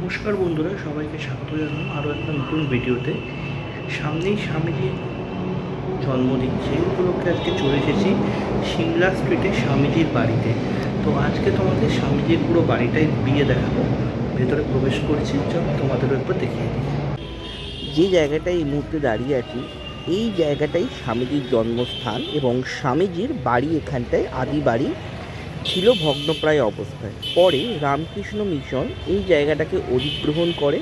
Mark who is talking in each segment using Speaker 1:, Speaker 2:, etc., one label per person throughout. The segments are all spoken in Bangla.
Speaker 1: নমস্কার বন্ধুরা, সবাইকে স্বাগত জানালাম আরও একটা নতুন ভিডিওতে। সামনেই স্বামীজির জন্মদিন, সেই উপলক্ষে আজকে চলে এসেছি সিমলা স্ট্রিটে স্বামীজির বাড়িতে। তো আজকে তোমাদের স্বামীজির পুরো বাড়িটাই ঘুরিয়ে দেখাবো। ভেতরে প্রবেশ করেছি, চলো তোমাদেরও একবার দেখিয়ে দিই। যে জায়গাটায় এই মুহূর্তে দাঁড়িয়ে আছি, এই জায়গাটাই স্বামীজির জন্মস্থান এবং স্বামীজির বাড়ি এখানটায় আদি বাড়ি ছিল ভগ্নপ্রায় অবস্থায়। পরে রামকৃষ্ণ মিশন এই জায়গাটাকে অধিগ্রহণ করে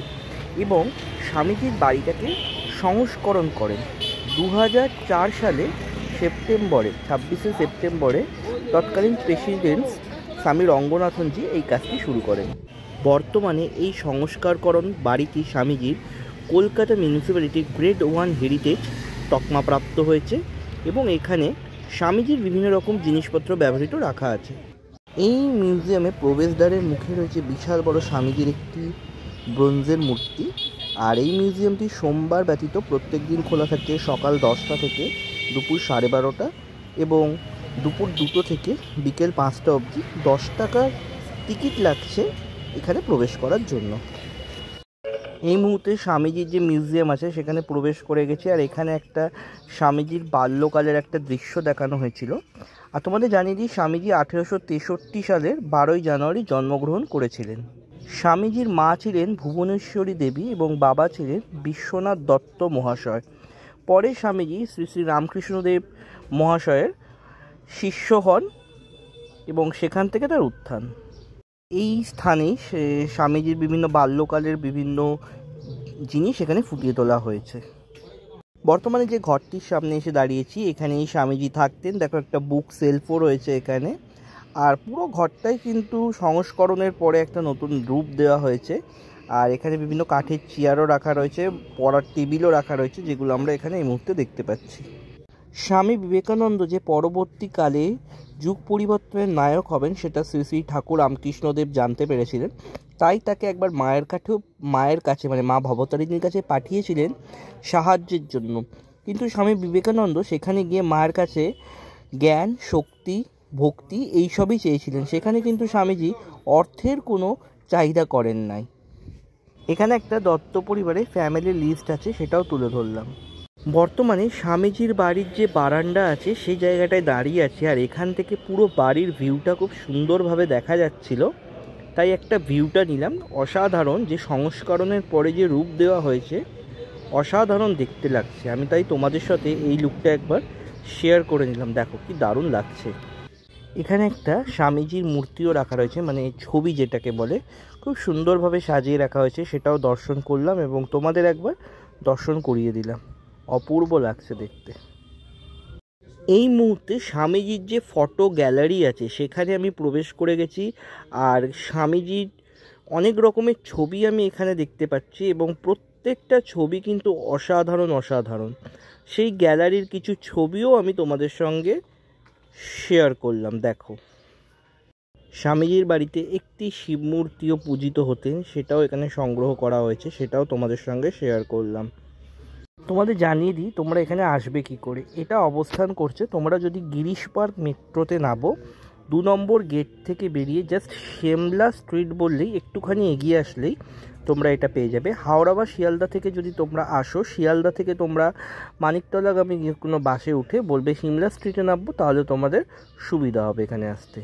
Speaker 1: এবং স্বামীজির বাড়িটাকে সংস্করণ করেন। 2004 সালে সেপ্টেম্বরে 26শে সেপ্টেম্বরে তৎকালীন প্রেসিডেন্ট স্বামী রঙ্গনাথনজি এই কাজটি শুরু করেন। বর্তমানে এই সংস্কারকরণ বাড়িটি স্বামীজির কলকাতা মিউনিসিপ্যালিটি গ্রেড 1 হেরিটেজ তকমাপ্রাপ্ত হয়েছে এবং এখানে স্বামীজির বিভিন্ন রকম জিনিসপত্র ব্যবহৃত রাখা আছে। এই মিউজিয়ামে প্রবেশদ্বারের মুখে রয়েছে বিশাল বড় স্বামীজির একটি ব্রোঞ্জের মূর্তি। আর এই মিউজিয়ামটি সোমবার ব্যতীত প্রত্যেক দিন খোলা থাকে সকাল 10টা থেকে দুপুর 12:30 এবং দুপুর 2টো থেকে বিকেল 5টা অবধি। 10 টাকার টিকিট লাগছে এখানে প্রবেশ করার জন্য। এই মুহূর্তে স্বামীজির যে মিউজিয়াম আছে সেখানে প্রবেশ করে গেছি। আর এখানে একটা স্বামীজির বাল্যকালের একটা দৃশ্য দেখানো হয়েছিল। আর তোমাদের জানিয়ে দিই, স্বামীজি 1863 সালের 12ই জানুয়ারি জন্মগ্রহণ করেছিলেন। স্বামীজির মা ছিলেন ভুবনেশ্বরী দেবী এবং বাবা ছিলেন বিশ্বনাথ দত্ত মহাশয়। পরে স্বামীজি শ্রী শ্রী রামকৃষ্ণদেব মহাশয়ের শিষ্য হন এবং সেখান থেকে তার উত্থান। এই স্থানেই স্বামীজির বিভিন্ন বাল্যকালের বিভিন্ন জিনিস এখানে ফুটিয়ে তোলা হয়েছে। বর্তমানে যে ঘরটির সামনে এসে দাঁড়িয়েছি, এখানেই স্বামীজি থাকতেন। দেখো, একটা বুক সেলফও রয়েছে এখানে। আর পুরো ঘরটাই কিন্তু সংস্করণের পরে একটা নতুন রূপ দেওয়া হয়েছে। আর এখানে বিভিন্ন কাঠের চেয়ারও রাখা রয়েছে, পড়ার টেবিলও রাখা রয়েছে, যেগুলো আমরা এখানে এই মুহূর্তে দেখতে পাচ্ছি। স্বামী বিবেকানন্দ যে পরবর্তীকালে যুগ পরিবর্তনের নায়ক হবেন সেটা শ্রী শ্রী ঠাকুর রামকৃষ্ণদেব জানতে পেরেছিলেন। তাই তাকে একবার মায়ের কাছে মানে মা ভবতারিণীর কাছে পাঠিয়েছিলেন সাহায্যের জন্য। কিন্তু স্বামী বিবেকানন্দ সেখানে গিয়ে মায়ের কাছে জ্ঞান, শক্তি, ভক্তি এইসবই চেয়েছিলেন। সেখানে কিন্তু স্বামীজি অর্থের কোনো চাহিদা করেন নাই। এখানে একটা দত্ত পরিবারের ফ্যামিলি লিস্ট আছে, সেটাও তুলে ধরলাম। বর্তমানে স্বামীজির বাড়ির যে বারান্দা আছে সেই জায়গাটায় দাঁড়িয়ে আছে। আর এখান থেকে পুরো বাড়ির ভিউটা খুব সুন্দরভাবে দেখা যাচ্ছিল, তাই একটা ভিউটা নিলাম। অসাধারণ, যে সংস্করণের পরে যে রূপ দেওয়া হয়েছে অসাধারণ দেখতে লাগছে। আমি তাই তোমাদের সাথে এই লুকটা একবার শেয়ার করে নিলাম। দেখো কি দারুণ লাগছে। এখানে একটা স্বামীজির মূর্তিও রাখা রয়েছে, মানে ছবি যেটাকে বলে, খুব সুন্দরভাবে সাজিয়ে রাখা হয়েছে। সেটাও দর্শন করলাম এবং তোমাদের একবার দর্শন করিয়ে দিলাম। অপূর্ব লাগছে দেখতে। এই মুহূর্তে স্বামীজির যে ফটো গ্যালারি আছে সেখানে আমি প্রবেশ করে গেছি। আর স্বামীজির অনেক রকমের ছবি আমি এখানে দেখতে পাচ্ছি এবং প্রত্যেকটা ছবি কিন্তু অসাধারণ অসাধারণ। সেই গ্যালারির কিছু ছবিও আমি তোমাদের সঙ্গে শেয়ার করলাম। দেখো, স্বামীজির বাড়িতে একটি শিব মূর্তিও পূজিত হতেন, সেটাও এখানে সংগ্রহ করা হয়েছে, সেটাও তোমাদের সঙ্গে শেয়ার করলাম। তোমাদের জানিয়ে দিই তোমরা এখানে আসবে কি করে। এটা অবস্থান করছে, তোমরা যদি গিরিশ পার্ক মেট্রোতে নামো, 2 নম্বর গেট থেকে বেরিয়ে জাস্ট সিমলা স্ট্রিট বললেই, একটুখানি এগিয়ে আসলেই তোমরা এটা পেয়ে যাবে। হাওড়া বা শিয়ালদা থেকে যদি তোমরা আসো, শিয়ালদা থেকে তোমরা মানিকতলাগামী কোনো বাসে উঠে বলবে সিমলা স্ট্রিটে নামবো, তাহলে তোমাদের সুবিধা হবে এখানে আসতে।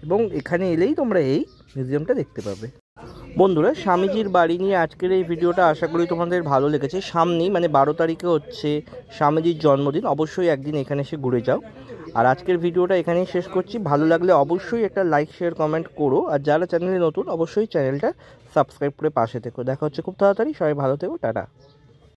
Speaker 1: এবং এখানে এলেই তোমরা এই মিউজিয়ামটা দেখতে পাবে। বন্ধুরা, স্বামীজির বাড়ি নিয়ে আজকের এই ভিডিওটা আশা করি তোমাদের ভালো লেগেছে। সামনেই মানে 12 তারিখে হচ্ছে স্বামীজির জন্মদিন, অবশ্যই একদিন এখানে এসে ঘুরে যাও। আর আজকের ভিডিওটা এখানেই শেষ করছি। ভালো লাগলে অবশ্যই একটা লাইক, শেয়ার, কমেন্ট করো। আর যারা চ্যানেলে নতুন অবশ্যই চ্যানেলটা সাবস্ক্রাইব করে পাশে থেকো। দেখা হচ্ছে খুব তাড়াতাড়ি। সবাই ভালো থেকো, টাটা।